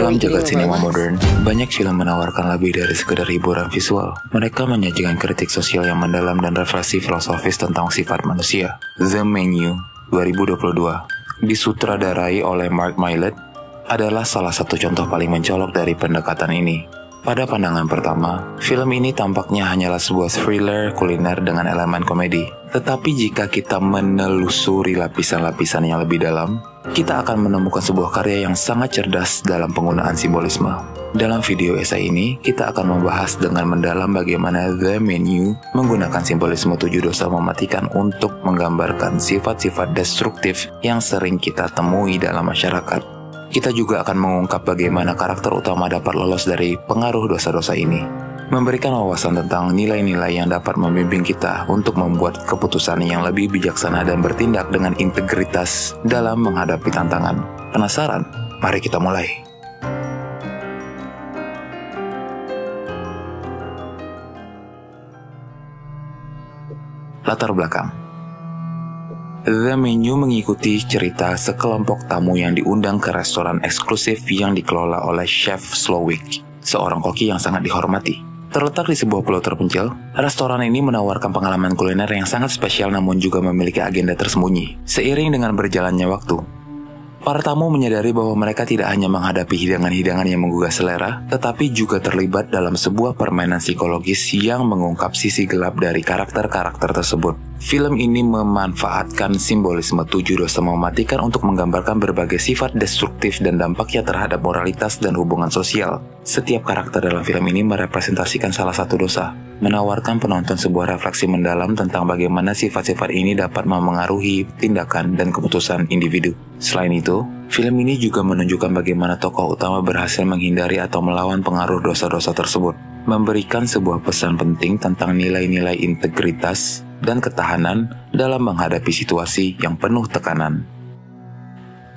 Dalam jagat sinema modern, banyak film menawarkan lebih dari sekedar hiburan visual. Mereka menyajikan kritik sosial yang mendalam dan refleksi filosofis tentang sifat manusia. The Menu 2022, disutradarai oleh Mark Mylod, adalah salah satu contoh paling mencolok dari pendekatan ini. Pada pandangan pertama, film ini tampaknya hanyalah sebuah thriller kuliner dengan elemen komedi. Tetapi jika kita menelusuri lapisan-lapisan yang lebih dalam, kita akan menemukan sebuah karya yang sangat cerdas dalam penggunaan simbolisme. Dalam video esai ini, kita akan membahas dengan mendalam bagaimana The Menu menggunakan simbolisme 7 dosa mematikan untuk menggambarkan sifat-sifat destruktif yang sering kita temui dalam masyarakat. Kita juga akan mengungkap bagaimana karakter utama dapat lolos dari pengaruh dosa-dosa ini, memberikan wawasan tentang nilai-nilai yang dapat membimbing kita untuk membuat keputusan yang lebih bijaksana dan bertindak dengan integritas dalam menghadapi tantangan. Penasaran? Mari kita mulai. Latar belakang. The Menu mengikuti cerita sekelompok tamu yang diundang ke restoran eksklusif yang dikelola oleh Chef Slowik, seorang koki yang sangat dihormati. Terletak di sebuah pulau terpencil, restoran ini menawarkan pengalaman kuliner yang sangat spesial namun juga memiliki agenda tersembunyi. Seiring dengan berjalannya waktu, para tamu menyadari bahwa mereka tidak hanya menghadapi hidangan-hidangan yang menggugah selera, tetapi juga terlibat dalam sebuah permainan psikologis yang mengungkap sisi gelap dari karakter-karakter tersebut. Film ini memanfaatkan simbolisme 7 dosa mematikan untuk menggambarkan berbagai sifat destruktif dan dampaknya terhadap moralitas dan hubungan sosial. Setiap karakter dalam film ini merepresentasikan salah satu dosa, menawarkan penonton sebuah refleksi mendalam tentang bagaimana sifat-sifat ini dapat memengaruhi tindakan dan keputusan individu. Selain itu, film ini juga menunjukkan bagaimana tokoh utama berhasil menghindari atau melawan pengaruh dosa-dosa tersebut, memberikan sebuah pesan penting tentang nilai-nilai integritas dan ketahanan dalam menghadapi situasi yang penuh tekanan.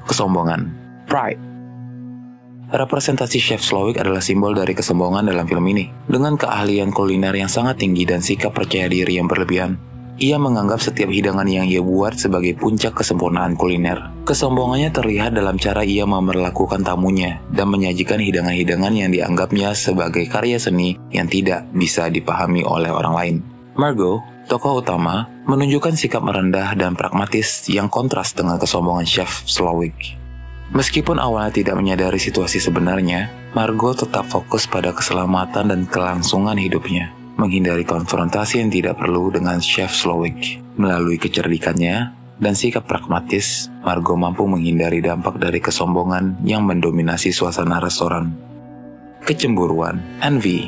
Kesombongan, pride. Representasi Chef Slowik adalah simbol dari kesombongan dalam film ini. Dengan keahlian kuliner yang sangat tinggi dan sikap percaya diri yang berlebihan, ia menganggap setiap hidangan yang ia buat sebagai puncak kesempurnaan kuliner. Kesombongannya terlihat dalam cara ia memperlakukan tamunya dan menyajikan hidangan-hidangan yang dianggapnya sebagai karya seni yang tidak bisa dipahami oleh orang lain. Margot, tokoh utama, menunjukkan sikap merendah dan pragmatis yang kontras dengan kesombongan Chef Slowik. Meskipun awalnya tidak menyadari situasi sebenarnya, Margot tetap fokus pada keselamatan dan kelangsungan hidupnya, menghindari konfrontasi yang tidak perlu dengan Chef Slowik. Melalui kecerdikannya dan sikap pragmatis, Margot mampu menghindari dampak dari kesombongan yang mendominasi suasana restoran. Kecemburuan, envy.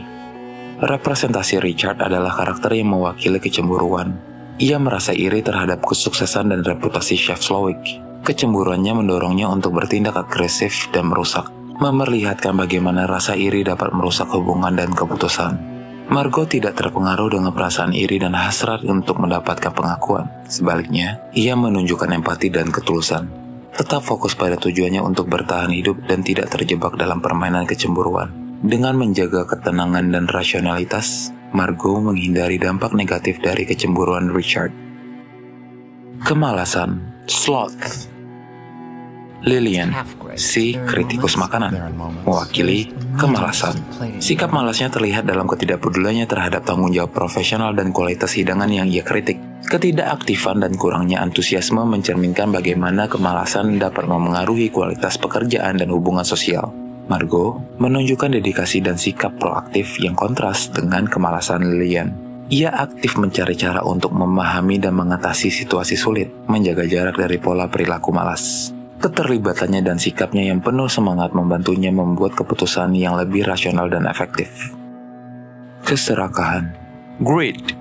Representasi Richard adalah karakter yang mewakili kecemburuan. Ia merasa iri terhadap kesuksesan dan reputasi Chef Slowik. Kecemburuannya mendorongnya untuk bertindak agresif dan merusak, memperlihatkan bagaimana rasa iri dapat merusak hubungan dan keputusan. Margot tidak terpengaruh dengan perasaan iri dan hasrat untuk mendapatkan pengakuan. Sebaliknya, ia menunjukkan empati dan ketulusan. Tetap fokus pada tujuannya untuk bertahan hidup dan tidak terjebak dalam permainan kecemburuan. Dengan menjaga ketenangan dan rasionalitas, Margot menghindari dampak negatif dari kecemburuan Richard. Kemalasan, sloth. Lillian, si kritikus makanan, mewakili kemalasan. Sikap malasnya terlihat dalam ketidakpeduliannya terhadap tanggung jawab profesional dan kualitas hidangan yang ia kritik. Ketidakaktifan dan kurangnya antusiasme mencerminkan bagaimana kemalasan dapat memengaruhi kualitas pekerjaan dan hubungan sosial. Margot menunjukkan dedikasi dan sikap proaktif yang kontras dengan kemalasan Lillian. Ia aktif mencari cara untuk memahami dan mengatasi situasi sulit, menjaga jarak dari pola perilaku malas. Keterlibatannya dan sikapnya yang penuh semangat membantunya membuat keputusan yang lebih rasional dan efektif. Keserakahan, greed.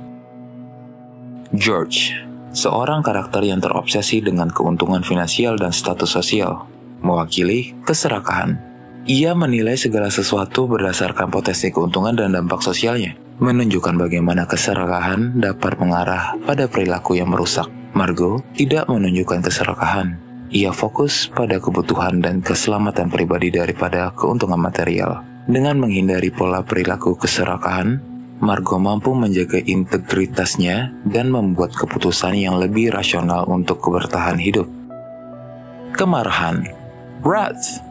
George, seorang karakter yang terobsesi dengan keuntungan finansial dan status sosial, mewakili keserakahan. Ia menilai segala sesuatu berdasarkan potensi keuntungan dan dampak sosialnya, menunjukkan bagaimana keserakahan dapat mengarah pada perilaku yang merusak. Margot tidak menunjukkan keserakahan. Ia fokus pada kebutuhan dan keselamatan pribadi daripada keuntungan material. Dengan menghindari pola perilaku keserakahan, Margot mampu menjaga integritasnya dan membuat keputusan yang lebih rasional untuk bertahan hidup. Kemarahan, wrath.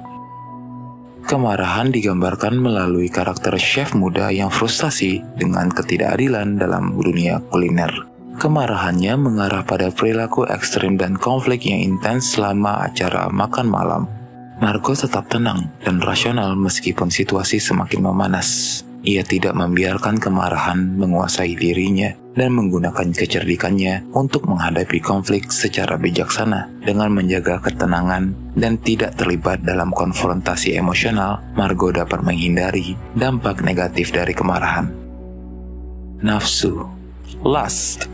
Kemarahan digambarkan melalui karakter chef muda yang frustasi dengan ketidakadilan dalam dunia kuliner. Kemarahannya mengarah pada perilaku ekstrim dan konflik yang intens selama acara makan malam. Margot tetap tenang dan rasional meskipun situasi semakin memanas. Ia tidak membiarkan kemarahan menguasai dirinya dan menggunakan kecerdikannya untuk menghadapi konflik secara bijaksana. Dengan menjaga ketenangan dan tidak terlibat dalam konfrontasi emosional, Margot dapat menghindari dampak negatif dari kemarahan. Nafsu, lust.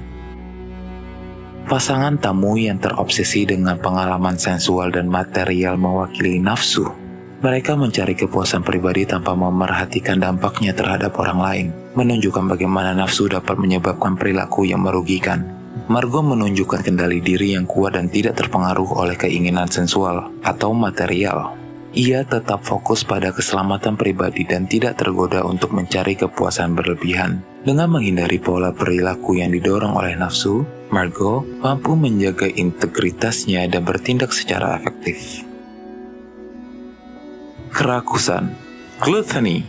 Pasangan tamu yang terobsesi dengan pengalaman sensual dan material mewakili nafsu. Mereka mencari kepuasan pribadi tanpa memerhatikan dampaknya terhadap orang lain, menunjukkan bagaimana nafsu dapat menyebabkan perilaku yang merugikan. Margot menunjukkan kendali diri yang kuat dan tidak terpengaruh oleh keinginan sensual atau material. Ia tetap fokus pada keselamatan pribadi dan tidak tergoda untuk mencari kepuasan berlebihan. Dengan menghindari pola perilaku yang didorong oleh nafsu, Margot mampu menjaga integritasnya dan bertindak secara efektif. Kerakusan, gluttony.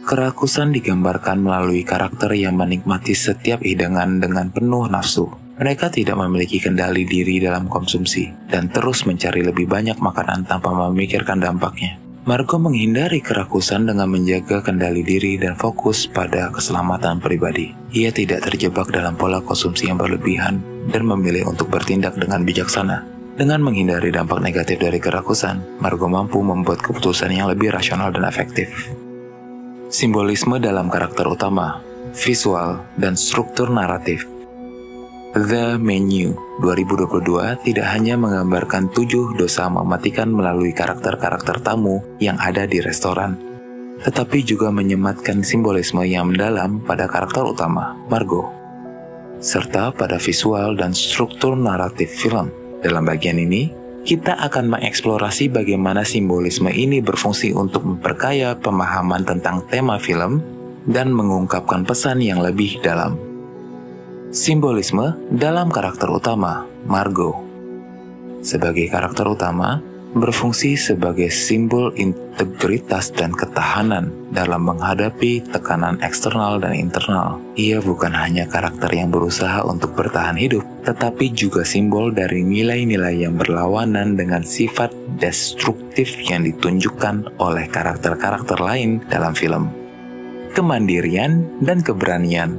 Kerakusan digambarkan melalui karakter yang menikmati setiap hidangan dengan penuh nafsu. Mereka tidak memiliki kendali diri dalam konsumsi dan terus mencari lebih banyak makanan tanpa memikirkan dampaknya. Margot menghindari kerakusan dengan menjaga kendali diri dan fokus pada keselamatan pribadi. Ia tidak terjebak dalam pola konsumsi yang berlebihan dan memilih untuk bertindak dengan bijaksana. Dengan menghindari dampak negatif dari kerakusan, Margot mampu membuat keputusan yang lebih rasional dan efektif. Simbolisme dalam karakter utama, visual, dan struktur naratif. The Menu 2022 tidak hanya menggambarkan 7 dosa mematikan melalui karakter-karakter tamu yang ada di restoran, tetapi juga menyematkan simbolisme yang mendalam pada karakter utama, Margot, serta pada visual dan struktur naratif film. Dalam bagian ini, kita akan mengeksplorasi bagaimana simbolisme ini berfungsi untuk memperkaya pemahaman tentang tema film dan mengungkapkan pesan yang lebih dalam. Simbolisme dalam karakter utama, Margot. Sebagai karakter utama, berfungsi sebagai simbol integritas dan ketahanan dalam menghadapi tekanan eksternal dan internal. Ia bukan hanya karakter yang berusaha untuk bertahan hidup, tetapi juga simbol dari nilai-nilai yang berlawanan dengan sifat destruktif yang ditunjukkan oleh karakter-karakter lain dalam film. Kemandirian dan keberanian.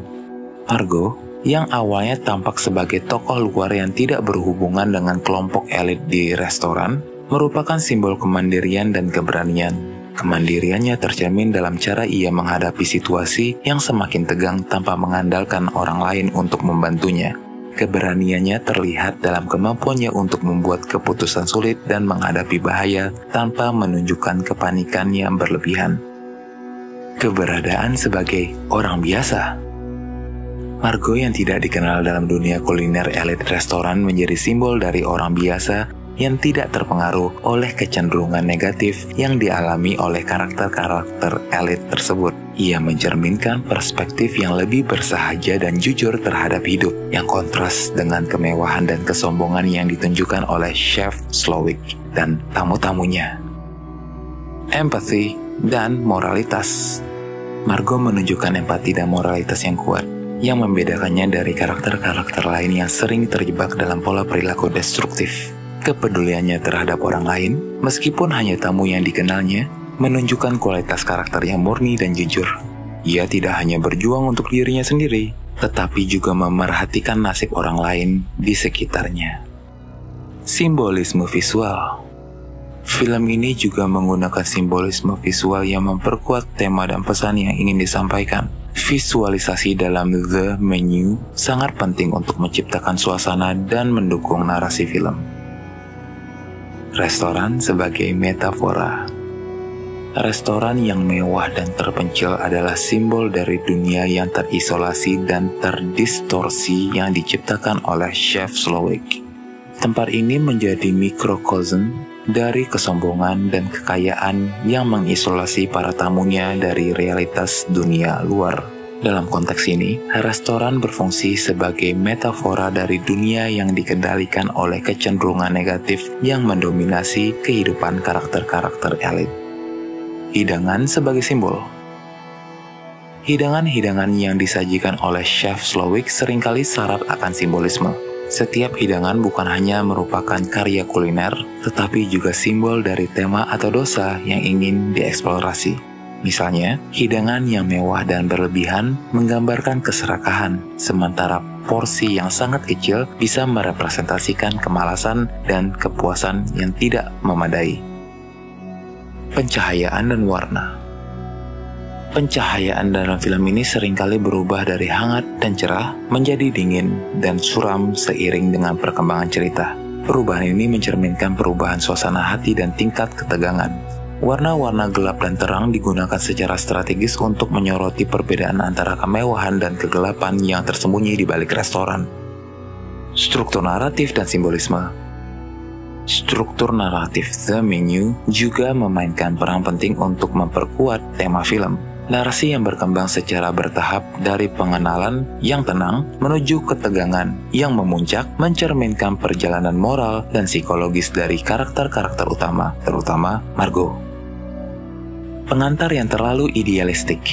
Margot, yang awalnya tampak sebagai tokoh luar yang tidak berhubungan dengan kelompok elit di restoran, merupakan simbol kemandirian dan keberanian. Kemandiriannya tercermin dalam cara ia menghadapi situasi yang semakin tegang tanpa mengandalkan orang lain untuk membantunya. Keberaniannya terlihat dalam kemampuannya untuk membuat keputusan sulit dan menghadapi bahaya tanpa menunjukkan kepanikan yang berlebihan. Keberadaan sebagai orang biasa. Margot yang tidak dikenal dalam dunia kuliner elit restoran menjadi simbol dari orang biasa yang tidak terpengaruh oleh kecenderungan negatif yang dialami oleh karakter-karakter elit tersebut. Ia mencerminkan perspektif yang lebih bersahaja dan jujur terhadap hidup, yang kontras dengan kemewahan dan kesombongan yang ditunjukkan oleh Chef Slowik dan tamu-tamunya. Empathy dan moralitas. Margot menunjukkan empati dan moralitas yang kuat, yang membedakannya dari karakter-karakter lain yang sering terjebak dalam pola perilaku destruktif. Kepeduliannya terhadap orang lain, meskipun hanya tamu yang dikenalnya, menunjukkan kualitas karakter yang murni dan jujur. Ia tidak hanya berjuang untuk dirinya sendiri, tetapi juga memerhatikan nasib orang lain di sekitarnya. Simbolisme visual. Film ini juga menggunakan simbolisme visual yang memperkuat tema dan pesan yang ingin disampaikan. Visualisasi dalam The Menu sangat penting untuk menciptakan suasana dan mendukung narasi film. Restoran sebagai metafora. Restoran yang mewah dan terpencil adalah simbol dari dunia yang terisolasi dan terdistorsi yang diciptakan oleh Chef Slowik. Tempat ini menjadi mikrokosm dari kesombongan dan kekayaan yang mengisolasi para tamunya dari realitas dunia luar. Dalam konteks ini, restoran berfungsi sebagai metafora dari dunia yang dikendalikan oleh kecenderungan negatif yang mendominasi kehidupan karakter-karakter elit. hidangan sebagai simbol. Hidangan-hidangan yang disajikan oleh Chef Slowik seringkali syarat akan simbolisme. Setiap hidangan bukan hanya merupakan karya kuliner, tetapi juga simbol dari tema atau dosa yang ingin dieksplorasi. Misalnya, hidangan yang mewah dan berlebihan menggambarkan keserakahan, sementara porsi yang sangat kecil bisa merepresentasikan kemalasan dan kepuasan yang tidak memadai. Pencahayaan dan warna. Pencahayaan dalam film ini seringkali berubah dari hangat dan cerah menjadi dingin dan suram seiring dengan perkembangan cerita. Perubahan ini mencerminkan perubahan suasana hati dan tingkat ketegangan. Warna-warna gelap dan terang digunakan secara strategis untuk menyoroti perbedaan antara kemewahan dan kegelapan yang tersembunyi di balik restoran. Struktur naratif dan simbolisme. Struktur naratif The Menu juga memainkan peran penting untuk memperkuat tema film. Narasi yang berkembang secara bertahap dari pengenalan yang tenang menuju ketegangan yang memuncak mencerminkan perjalanan moral dan psikologis dari karakter-karakter utama, terutama Margot. Pengantar yang terlalu idealistik.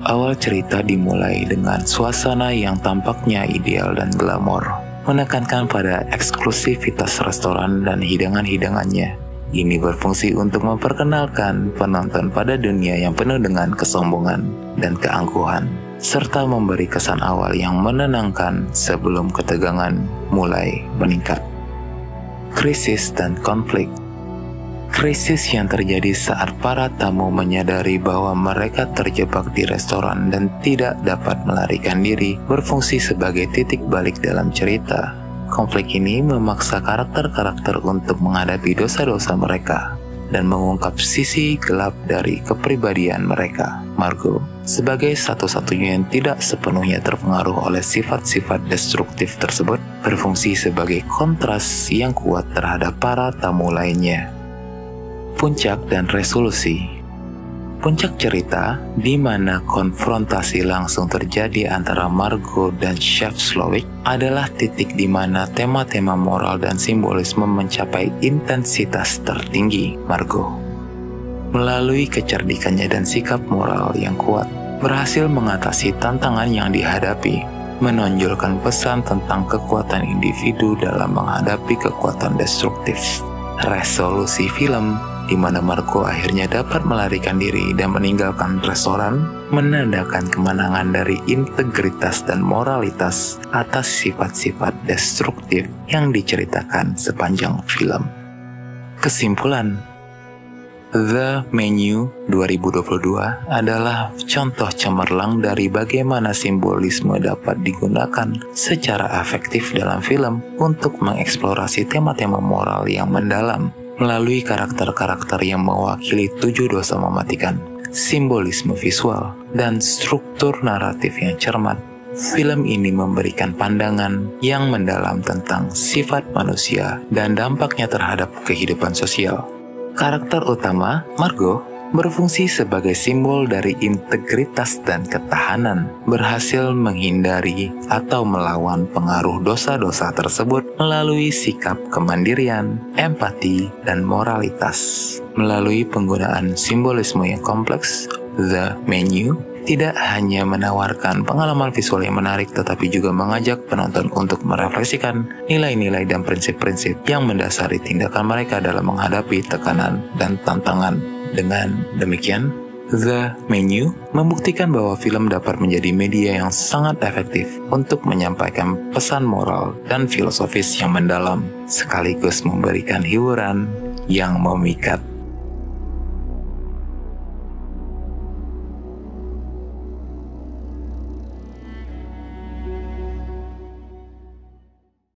Awal cerita dimulai dengan suasana yang tampaknya ideal dan glamor, menekankan pada eksklusivitas restoran dan hidangan-hidangannya. Ini berfungsi untuk memperkenalkan penonton pada dunia yang penuh dengan kesombongan dan keangkuhan, serta memberi kesan awal yang menenangkan sebelum ketegangan mulai meningkat. Krisis dan konflik. Krisis yang terjadi saat para tamu menyadari bahwa mereka terjebak di restoran dan tidak dapat melarikan diri berfungsi sebagai titik balik dalam cerita. Konflik ini memaksa karakter-karakter untuk menghadapi dosa-dosa mereka dan mengungkap sisi gelap dari kepribadian mereka. Margot, sebagai satu-satunya yang tidak sepenuhnya terpengaruh oleh sifat-sifat destruktif tersebut, berfungsi sebagai kontras yang kuat terhadap para tamu lainnya. Puncak dan resolusi. Puncak cerita, di mana konfrontasi langsung terjadi antara Margot dan Chef Slowik, adalah titik di mana tema-tema moral dan simbolisme mencapai intensitas tertinggi. Margot, melalui kecerdikannya dan sikap moral yang kuat, berhasil mengatasi tantangan yang dihadapi, menonjolkan pesan tentang kekuatan individu dalam menghadapi kekuatan destruktif. Resolusi film, di mana Margot akhirnya dapat melarikan diri dan meninggalkan restoran, menandakan kemenangan dari integritas dan moralitas atas sifat-sifat destruktif yang diceritakan sepanjang film. Kesimpulan, The Menu 2022 adalah contoh cemerlang dari bagaimana simbolisme dapat digunakan secara efektif dalam film untuk mengeksplorasi tema-tema moral yang mendalam melalui karakter-karakter yang mewakili 7 dosa mematikan, simbolisme visual, dan struktur naratif yang cermat. Film ini memberikan pandangan yang mendalam tentang sifat manusia dan dampaknya terhadap kehidupan sosial. Karakter utama, Margot, berfungsi sebagai simbol dari integritas dan ketahanan, berhasil menghindari atau melawan pengaruh dosa-dosa tersebut melalui sikap kemandirian, empati, dan moralitas. Melalui penggunaan simbolisme yang kompleks, The Menu tidak hanya menawarkan pengalaman visual yang menarik, tetapi juga mengajak penonton untuk merefleksikan nilai-nilai dan prinsip-prinsip yang mendasari tindakan mereka dalam menghadapi tekanan dan tantangan. Dengan demikian, The Menu membuktikan bahwa film dapat menjadi media yang sangat efektif untuk menyampaikan pesan moral dan filosofis yang mendalam, sekaligus memberikan hiburan yang memikat.